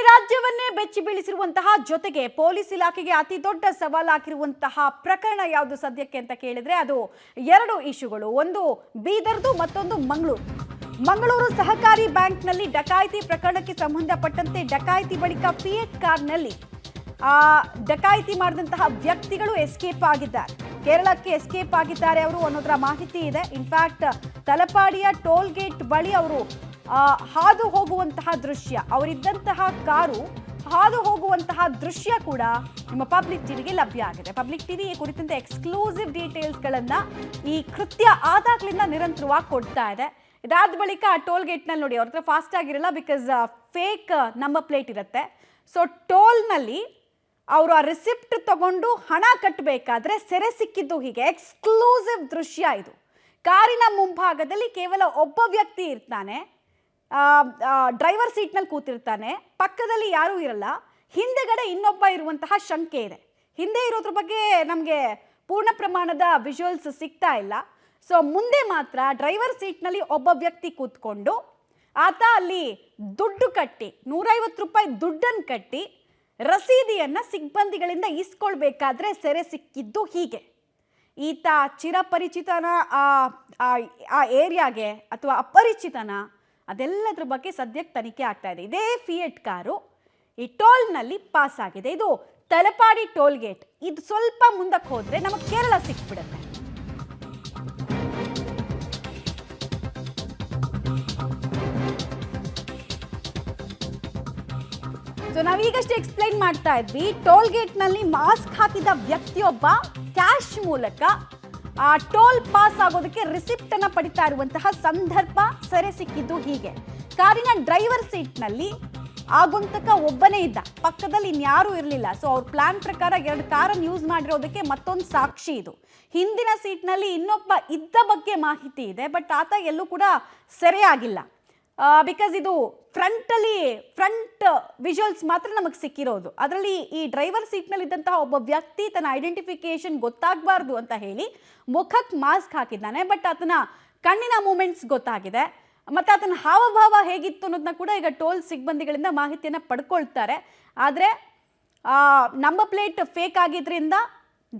ರಾಜ್ಯವನ್ನೇ ಬೆಚ್ಚಿ ಬೀಳಿಸಿರುವಂತಹ ಜೊತೆಗೆ ಪೊಲೀಸ್ ಇಲಾಖೆಗೆ ಅತಿ ದೊಡ್ಡ ಸವಾಲಾಗಿರುವಂತಹ ಪ್ರಕರಣ ಯಾವುದು ಸದ್ಯಕ್ಕೆ ಅಂತ ಕೇಳಿದ್ರೆ ಅದು ಎರಡು ಇಶ್ಯೂಗಳು. ಒಂದು ಬೀದರ್ದು, ಮತ್ತೊಂದು ಮಂಗಳೂರು ಸಹಕಾರಿ ಬ್ಯಾಂಕ್ನಲ್ಲಿ ಡಕಾಯಿತಿ ಪ್ರಕರಣಕ್ಕೆ ಸಂಬಂಧಪಟ್ಟಂತೆ ಡಕಾಯಿತಿ ಬಳಿಕ ಫಿಯೆಟ್ ಕಾರ್ನಲ್ಲಿ ಡಕಾಯಿತಿ ಮಾಡಿದಂತಹ ವ್ಯಕ್ತಿಗಳು ಎಸ್ಕೇಪ್ ಆಗಿದ್ದಾರೆ. ಕೇರಳಕ್ಕೆ ಎಸ್ಕೇಪ್ ಆಗಿದ್ದಾರೆ ಅವರು ಅನ್ನೋದರ ಮಾಹಿತಿ ಇದೆ. ಇನ್ಫ್ಯಾಕ್ಟ್ ತಲಪಾಡಿಯ ಟೋಲ್ ಗೇಟ್ ಬಳಿ ಅವರು ಹಾದು ಹೋಗುವಂತಹ ದೃಶ್ಯ, ಅವರಿದ್ದಂತಹ ಕಾರು ಹಾದು ಹೋಗುವಂತಹ ದೃಶ್ಯ ಕೂಡ ನಿಮ್ಮ ಪಬ್ಲಿಕ್ ಟಿವಿಗೆ ಲಭ್ಯ ಆಗಿದೆ. ಪಬ್ಲಿಕ್ ಟಿವಿ ಈ ಕುರಿತಂತೆ ಎಕ್ಸ್ಕ್ಲೂಸಿವ್ ಡೀಟೇಲ್ಸ್ಗಳನ್ನ ಈ ಕೃತ್ಯ ಆದಾಗ್ಲಿಂದ ನಿರಂತರವಾಗಿ ಕೊಡ್ತಾ ಇದೆ. ಇದಾದ ಬಳಿಕ ಟೋಲ್ ಗೇಟ್ನಲ್ಲಿ ನೋಡಿ, ಅವ್ರ ಹತ್ರ ಫಾಸ್ಟ್ ಆಗಿರಲ್ಲ, ಬಿಕಾಸ್ ಫೇಕ್ ನಂಬರ್ ಪ್ಲೇಟ್ ಇರುತ್ತೆ. ಸೊ ಟೋಲ್ನಲ್ಲಿ ಅವರು ಆ ರಿಸಿಪ್ಟ್ ತಗೊಂಡು ಹಣ ಕಟ್ಟಬೇಕಾದ್ರೆ ಸೆರೆ ಸಿಕ್ಕಿದ್ದು ಹೀಗೆ. ಎಕ್ಸ್ಕ್ಲೂಸಿವ್ ದೃಶ್ಯ ಇದು. ಕಾರಿನ ಮುಂಭಾಗದಲ್ಲಿ ಕೇವಲ ಒಬ್ಬ ವ್ಯಕ್ತಿ ಇರ್ತಾನೆ, ಡ್ರೈವರ್ ಸೀಟ್ನಲ್ಲಿ ಕೂತಿರ್ತಾನೆ, ಪಕ್ಕದಲ್ಲಿ ಯಾರೂ ಇರಲ್ಲ. ಹಿಂದೆಗಡೆ ಇನ್ನೊಬ್ಬ ಇರುವಂತಹ ಶಂಕೆ ಇದೆ. ಹಿಂದೆ ಇರೋದ್ರ ಬಗ್ಗೆ ನಮಗೆ ಪೂರ್ಣ ಪ್ರಮಾಣದ ವಿಜುವಲ್ಸ್ ಸಿಗ್ತಾ ಇಲ್ಲ. ಸೊ ಮುಂದೆ ಮಾತ್ರ ಡ್ರೈವರ್ ಸೀಟ್ನಲ್ಲಿ ಒಬ್ಬ ವ್ಯಕ್ತಿ ಕೂತ್ಕೊಂಡು ಆತ ಅಲ್ಲಿ ದುಡ್ಡು ಕಟ್ಟಿ, 150 ರೂಪಾಯಿ ದುಡ್ಡನ್ನು ಕಟ್ಟಿ ರಸೀದಿಯನ್ನು ಸಿಬ್ಬಂದಿಗಳಿಂದ ಇಸ್ಕೊಳ್ಬೇಕಾದ್ರೆ ಸೆರೆ ಸಿಕ್ಕಿದ್ದು ಹೀಗೆ. ಈತ ಚಿರಪರಿಚಿತನ ಆ ಏರಿಯಾಗೆ ಅಥವಾ ಅಪರಿಚಿತನ, ಅದೆಲ್ಲದ್ರ ಬಗ್ಗೆ ಸದ್ಯಕ್ಕೆ ತನಿಖೆ ಆಗ್ತಾ ಇದೆ. ಇದೇ ಫಿಯೆಟ್ ಕಾರು ಈ ಟೋಲ್ನಲ್ಲಿ ಪಾಸ್ ಆಗಿದೆ. ಇದು ತಲಪಾಡಿ ಟೋಲ್ ಗೇಟ್. ಇದು ಸ್ವಲ್ಪ ಮುಂದಕ್ಕೆ ಹೋದ್ರೆ ನಮಗೆ ಕೇರಳ ಸಿಕ್ಬಿಡುತ್ತೆ. ಸೊ ನಾವೀಗಷ್ಟೇ ಎಕ್ಸ್ಪ್ಲೈನ್ ಮಾಡ್ತಾ ಇದ್ವಿ, ಟೋಲ್ ಗೇಟ್ನಲ್ಲಿ ಮಾಸ್ಕ್ ಹಾಕಿದ ವ್ಯಕ್ತಿಯೊಬ್ಬ ಕ್ಯಾಶ್ ಮೂಲಕ ಆ ಟೋಲ್ ಪಾಸ್ ಆಗೋದಕ್ಕೆ ರಿಸಿಪ್ಟ್ ಅನ್ನ ಪಡಿತಾ ಇರುವಂತಹ ಸಂದರ್ಭ ಸೆರೆ ಸಿಕ್ಕಿದ್ದು ಹೀಗೆ. ಕಾರಿನ ಡ್ರೈವರ್ ಸೀಟ್ನಲ್ಲಿ ಆಗುಂತಕ ಒಬ್ಬನೇ ಇದ್ದ, ಪಕ್ಕದಲ್ಲಿ ಇನ್ಯಾರೂ ಇರಲಿಲ್ಲ. ಸೊ ಅವ್ರ ಪ್ಲಾನ್ ಪ್ರಕಾರ 2 ಕಾರನ್ನು ಯೂಸ್ ಮಾಡಿರೋದಕ್ಕೆ ಮತ್ತೊಂದು ಸಾಕ್ಷಿ ಇದು. ಹಿಂದಿನ ಸೀಟ್ನಲ್ಲಿ ಇನ್ನೊಬ್ಬ ಇದ್ದ ಬಗ್ಗೆ ಮಾಹಿತಿ ಇದೆ, ಬಟ್ ಆತ ಎಲ್ಲೂ ಕೂಡ ಸೆರೆ ಆಗಿಲ್ಲ. ಬಿಕಾಸ್ ಇದು ಫ್ರಂಟ್ ವಿಜುವಲ್ಸ್ ಮಾತ್ರ ನಮಗೆ ಸಿಕ್ಕಿರೋದು. ಅದರಲ್ಲಿ ಈ ಡ್ರೈವರ್ ಸೀಟ್ನಲ್ಲಿ ಇದ್ದಂತಹ ಒಬ್ಬ ವ್ಯಕ್ತಿ ತನ್ನ ಐಡೆಂಟಿಫಿಕೇಶನ್ ಗೊತ್ತಾಗಬಾರ್ದು ಅಂತ ಹೇಳಿ ಮುಖಕ್ಕೆ ಮಾಸ್ಕ್ ಹಾಕಿದ್ದಾನೆ. ಬಟ್ ಆತನ ಕಣ್ಣಿನ ಮೂಮೆಂಟ್ಸ್ ಗೊತ್ತಾಗಿದೆ, ಮತ್ತು ಆತನ ಹಾವಭಾವ ಹೇಗಿತ್ತು ಅನ್ನೋದನ್ನ ಕೂಡ ಈಗ ಟೋಲ್ ಸಿಬ್ಬಂದಿಗಳಿಂದ ಮಾಹಿತಿಯನ್ನು ಪಡ್ಕೊಳ್ತಾರೆ. ಆದರೆ ನಂಬರ್ ಪ್ಲೇಟ್ ಫೇಕ್ ಆಗಿದ್ರಿಂದ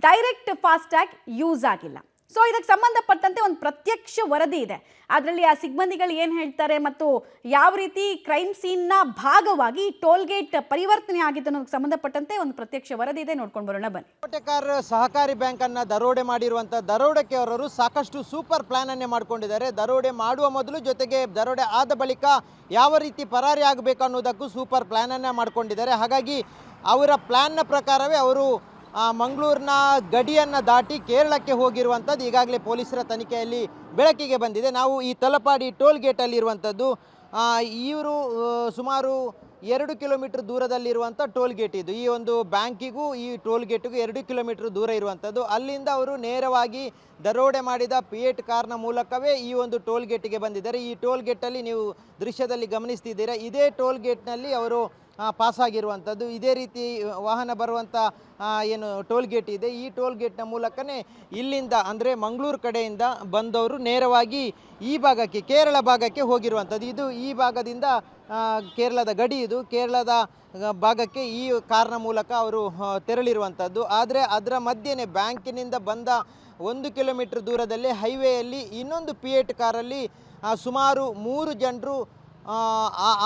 ಡೈರೆಕ್ಟ್ ಫಾಸ್ಟ್ಯಾಗ್ ಯೂಸ್ ಆಗಿಲ್ಲ. ಸೊ ಇದಕ್ಕೆ ಸಂಬಂಧಪಟ್ಟಂತೆ ಒಂದು ಪ್ರತ್ಯಕ್ಷ ವರದಿ ಇದೆ. ಅದರಲ್ಲಿ ಆ ಸಿಬ್ಬಂದಿಗಳು ಏನು ಹೇಳ್ತಾರೆ ಮತ್ತು ಯಾವ ರೀತಿ ಕ್ರೈಮ್ ಸೀನ್ನ ಭಾಗವಾಗಿ ಟೋಲ್ ಗೇಟ್ ಪರಿವರ್ತನೆ ಆಗಿದ್ದು ಅನ್ನೋದಕ್ಕೆ ಸಂಬಂಧಪಟ್ಟಂತೆ ಒಂದು ಪ್ರತ್ಯಕ್ಷ ವರದಿ ಇದೆ, ನೋಡ್ಕೊಂಡು ಬರೋಣ ಬನ್ನಿ. ಕೋಟೆಕಾರ್ ಸಹಕಾರಿ ಬ್ಯಾಂಕ್ ಅನ್ನ ದರೋಡೆ ಮಾಡಿರುವಂತಹ ದರೋಡೆಕೋರರು ಸಾಕಷ್ಟು ಸೂಪರ್ ಪ್ಲಾನ್ ಅನ್ನೇ ಮಾಡ್ಕೊಂಡಿದ್ದಾರೆ. ದರೋಡೆ ಮಾಡುವ ಮೊದಲು, ಜೊತೆಗೆ ದರೋಡೆ ಆದ ಬಳಿಕ ಯಾವ ರೀತಿ ಪರಾರಿ ಆಗಬೇಕು ಅನ್ನೋದಕ್ಕೂ ಸೂಪರ್ ಪ್ಲಾನ್ ಅನ್ನ ಮಾಡ್ಕೊಂಡಿದ್ದಾರೆ. ಹಾಗಾಗಿ ಅವರ ಪ್ಲಾನ್ನ ಪ್ರಕಾರವೇ ಅವರು ಮಂಗಳೂರಿನ ಗಡಿಯನ್ನು ದಾಟಿ ಕೇರಳಕ್ಕೆ ಹೋಗಿರುವಂಥದ್ದು ಈಗಾಗಲೇ ಪೊಲೀಸರ ತನಿಖೆಯಲ್ಲಿ ಬೆಳಕಿಗೆ ಬಂದಿದೆ. ನಾವು ಈ ತಲಪಾಡಿ ಟೋಲ್ ಗೇಟಲ್ಲಿ ಇರುವಂಥದ್ದು. ಇವರು ಸುಮಾರು 2 ಕಿಲೋಮೀಟರ್ ದೂರದಲ್ಲಿರುವಂಥ ಟೋಲ್ ಗೇಟ್ ಇದು. ಈ ಒಂದು ಬ್ಯಾಂಕಿಗೂ ಈ ಟೋಲ್ ಗೇಟಿಗೂ 2 ಕಿಲೋಮೀಟರ್ ದೂರ ಇರುವಂಥದ್ದು. ಅಲ್ಲಿಂದ ಅವರು ನೇರವಾಗಿ ದರೋಡೆ ಮಾಡಿದ ಫಿಯೆಟ್ ಕಾರ್ನ ಮೂಲಕವೇ ಈ ಒಂದು ಟೋಲ್ ಗೇಟಿಗೆ ಬಂದಿದ್ದಾರೆ. ಈ ಟೋಲ್ ಗೇಟಲ್ಲಿ ನೀವು ದೃಶ್ಯದಲ್ಲಿ ಗಮನಿಸ್ತಿದ್ದೀರಾ, ಇದೇ ಟೋಲ್ ಗೇಟ್ನಲ್ಲಿ ಅವರು ಪಾಸ್ ಆಗಿರುವಂಥದ್ದು. ಇದೇ ರೀತಿ ವಾಹನ ಬರುವಂಥ ಏನು ಟೋಲ್ ಗೇಟ್ ಇದೆ, ಈ ಟೋಲ್ ಗೇಟ್ನ ಮೂಲಕನೇ ಇಲ್ಲಿಂದ ಅಂದರೆ ಮಂಗಳೂರು ಕಡೆಯಿಂದ ಬಂದವರು ನೇರವಾಗಿ ಈ ಭಾಗಕ್ಕೆ, ಕೇರಳ ಭಾಗಕ್ಕೆ ಹೋಗಿರುವಂಥದ್ದು. ಇದು ಈ ಭಾಗದಿಂದ ಕೇರಳದ ಗಡಿ, ಇದು ಕೇರಳದ ಭಾಗಕ್ಕೆ ಈ ಕಾರ್ನ ಮೂಲಕ ಅವರು ತೆರಳಿರುವಂಥದ್ದು. ಆದರೆ ಅದರ ಮಧ್ಯೆನೇ ಬ್ಯಾಂಕಿನಿಂದ ಬಂದ 1 ಕಿಲೋಮೀಟರ್ ದೂರದಲ್ಲಿ ಹೈವೇಯಲ್ಲಿ ಇನ್ನೊಂದು ಫಿಯೆಟ್ ಕಾರಲ್ಲಿ ಸುಮಾರು 3 ಜನರು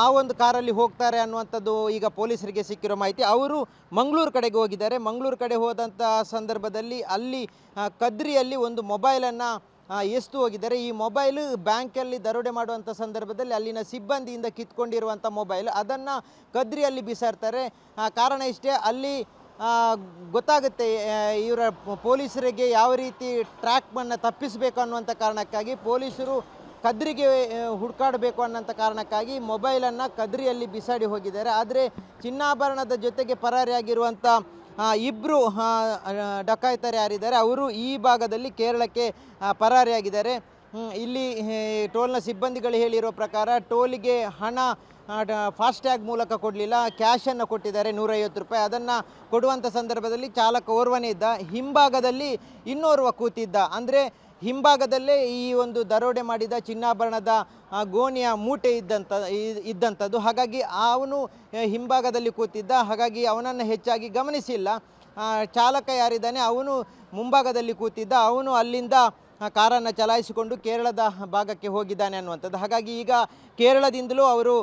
ಆ ಒಂದು ಕಾರಲ್ಲಿ ಹೋಗ್ತಾರೆ ಅನ್ನುವಂಥದ್ದು ಈಗ ಪೊಲೀಸರಿಗೆ ಸಿಕ್ಕಿರೋ ಮಾಹಿತಿ. ಅವರು ಮಂಗಳೂರು ಕಡೆಗೆ ಹೋಗಿದ್ದಾರೆ. ಮಂಗಳೂರು ಕಡೆ ಹೋದಂಥ ಸಂದರ್ಭದಲ್ಲಿ ಅಲ್ಲಿ ಕದ್ರಿಯಲ್ಲಿ ಒಂದು ಮೊಬೈಲನ್ನು ಎಸ್ತು ಹೋಗಿದ್ದಾರೆ. ಈ ಮೊಬೈಲು ಬ್ಯಾಂಕಲ್ಲಿ ದರೋಡೆ ಮಾಡುವಂಥ ಸಂದರ್ಭದಲ್ಲಿ ಅಲ್ಲಿನ ಸಿಬ್ಬಂದಿಯಿಂದ ಕಿತ್ಕೊಂಡಿರುವಂಥ ಮೊಬೈಲ್, ಅದನ್ನು ಕದ್ರಿಯಲ್ಲಿ ಬಿಸಾಡ್ತಾರೆ. ಕಾರಣ ಇಷ್ಟೇ, ಅಲ್ಲಿ ಗೊತ್ತಾಗುತ್ತೆ ಇವರ ಪೊಲೀಸರಿಗೆ ಯಾವ ರೀತಿ ಟ್ರ್ಯಾಕ್ವನ್ನು ತಪ್ಪಿಸಬೇಕು ಅನ್ನುವಂಥ ಕಾರಣಕ್ಕಾಗಿ ಪೊಲೀಸರು ಕದ್ರಿಗೆ ಹುಡುಕಾಡಬೇಕು ಅನ್ನೋಂಥ ಕಾರಣಕ್ಕಾಗಿ ಮೊಬೈಲನ್ನು ಕದ್ರಿಯಲ್ಲಿ ಬಿಸಾಡಿ ಹೋಗಿದ್ದಾರೆ. ಆದರೆ ಚಿನ್ನಾಭರಣದ ಜೊತೆಗೆ ಪರಾರಿಯಾಗಿರುವಂಥ ಇಬ್ಬರು ಡಕಾಯಿತರು ಯಾರಿದ್ದಾರೆ ಅವರು ಈ ಭಾಗದಲ್ಲಿ ಕೇರಳಕ್ಕೆ ಪರಾರಿಯಾಗಿದ್ದಾರೆ. ಇಲ್ಲಿ ಟೋಲ್ನ ಸಿಬ್ಬಂದಿಗಳು ಹೇಳಿರೋ ಪ್ರಕಾರ ಟೋಲಿಗೆ ಹಣ ಫಾಸ್ಟ್ಯಾಗ್ ಮೂಲಕ ಕೊಡಲಿಲ್ಲ, ಕ್ಯಾಶನ್ನು ಕೊಟ್ಟಿದ್ದಾರೆ 150 ರೂಪಾಯಿ. ಅದನ್ನು ಕೊಡುವಂಥ ಸಂದರ್ಭದಲ್ಲಿ ಚಾಲಕ ಓರ್ವನೇ ಇದ್ದ, ಹಿಂಭಾಗದಲ್ಲಿ ಇನ್ನೋರ್ವ ಕೂತಿದ್ದ. ಅಂದರೆ ಹಿಂಭಾಗದಲ್ಲೇ ಈ ಒಂದು ದರೋಡೆ ಮಾಡಿದ ಚಿನ್ನಾಭರಣದ ಗೋಣಿಯ ಮೂಟೆ ಇದ್ದಂಥದ್ದು. ಹಾಗಾಗಿ ಅವನು ಹಿಂಭಾಗದಲ್ಲಿ ಕೂತಿದ್ದ, ಹಾಗಾಗಿ ಅವನನ್ನು ಹೆಚ್ಚಾಗಿ ಗಮನಿಸಿಲ್ಲ. ಚಾಲಕ ಯಾರಿದ್ದಾನೆ ಅವನು ಮುಂಭಾಗದಲ್ಲಿ ಕೂತಿದ್ದ, ಅವನು ಅಲ್ಲಿಂದ ಕಾರನ್ನು ಚಲಾಯಿಸಿಕೊಂಡು ಕೇರಳದ ಭಾಗಕ್ಕೆ ಹೋಗಿದ್ದಾನೆ ಅನ್ನುವಂಥದ್ದು. ಹಾಗಾಗಿ ಈಗ ಕೇರಳದಿಂದಲೂ ಅವರು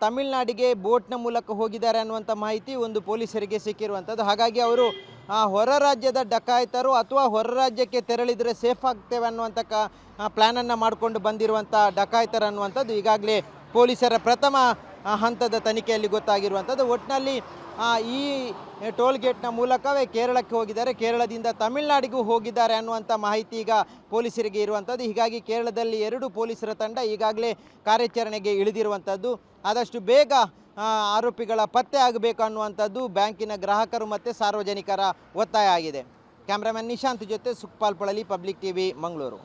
ತಮಿಳುನಾಡಿಗೆ ಬೋಟ್ನ ಮೂಲಕ ಹೋಗಿದ್ದಾರೆ ಅನ್ನುವಂಥ ಮಾಹಿತಿ ಒಂದು ಪೊಲೀಸರಿಗೆ ಸಿಕ್ಕಿರುವಂಥದ್ದು. ಹಾಗಾಗಿ ಅವರು ಹೊರ ರಾಜ್ಯದ ಡಕಾಯಿತರು ಅಥವಾ ಹೊರ ರಾಜ್ಯಕ್ಕೆ ತೆರಳಿದರೆ ಸೇಫ್ ಆಗ್ತೇವೆ ಅನ್ನುವಂಥ ಪ್ಲ್ಯಾನನ್ನು ಮಾಡಿಕೊಂಡು ಬಂದಿರುವಂಥ ಡಕಾಯಿತರು ಅನ್ನುವಂಥದ್ದು ಈಗಾಗಲೇ ಪೊಲೀಸರ ಪ್ರಥಮ ಹಂತದ ತನಿಖೆಯಲ್ಲಿ ಗೊತ್ತಾಗಿರುವಂಥದ್ದು. ಒಟ್ಟಿನಲ್ಲಿ ಈ ಟೋಲ್ ಗೇಟ್ನ ಮೂಲಕವೇ ಕೇರಳಕ್ಕೆ ಹೋಗಿದ್ದಾರೆ, ಕೇರಳದಿಂದ ತಮಿಳುನಾಡಿಗೂ ಹೋಗಿದ್ದಾರೆ ಅನ್ನುವಂಥ ಮಾಹಿತಿ ಈಗ ಪೊಲೀಸರಿಗೆ ಇರುವಂಥದ್ದು. ಹೀಗಾಗಿ ಕೇರಳದಲ್ಲಿ 2 ಪೊಲೀಸರ ತಂಡ ಈಗಾಗಲೇ ಕಾರ್ಯಾಚರಣೆಗೆ ಇಳಿದಿರುವಂಥದ್ದು. ಆದಷ್ಟು ಬೇಗ ಆರೋಪಿಗಳ ಪತ್ತೆ ಆಗಬೇಕು ಅನ್ನುವಂಥದ್ದು ಬ್ಯಾಂಕಿನ ಗ್ರಾಹಕರು ಮತ್ತು ಸಾರ್ವಜನಿಕರ ಒತ್ತಾಯ ಆಗಿದೆ. ಕ್ಯಾಮ್ರಾಮನ್ ನಿಶಾಂತ್ ಜೊತೆ ಸುಖಪಾಲ್ ಪೊಳಲಿ, ಪಬ್ಲಿಕ್ ಟಿವಿ, ಮಂಗಳೂರು.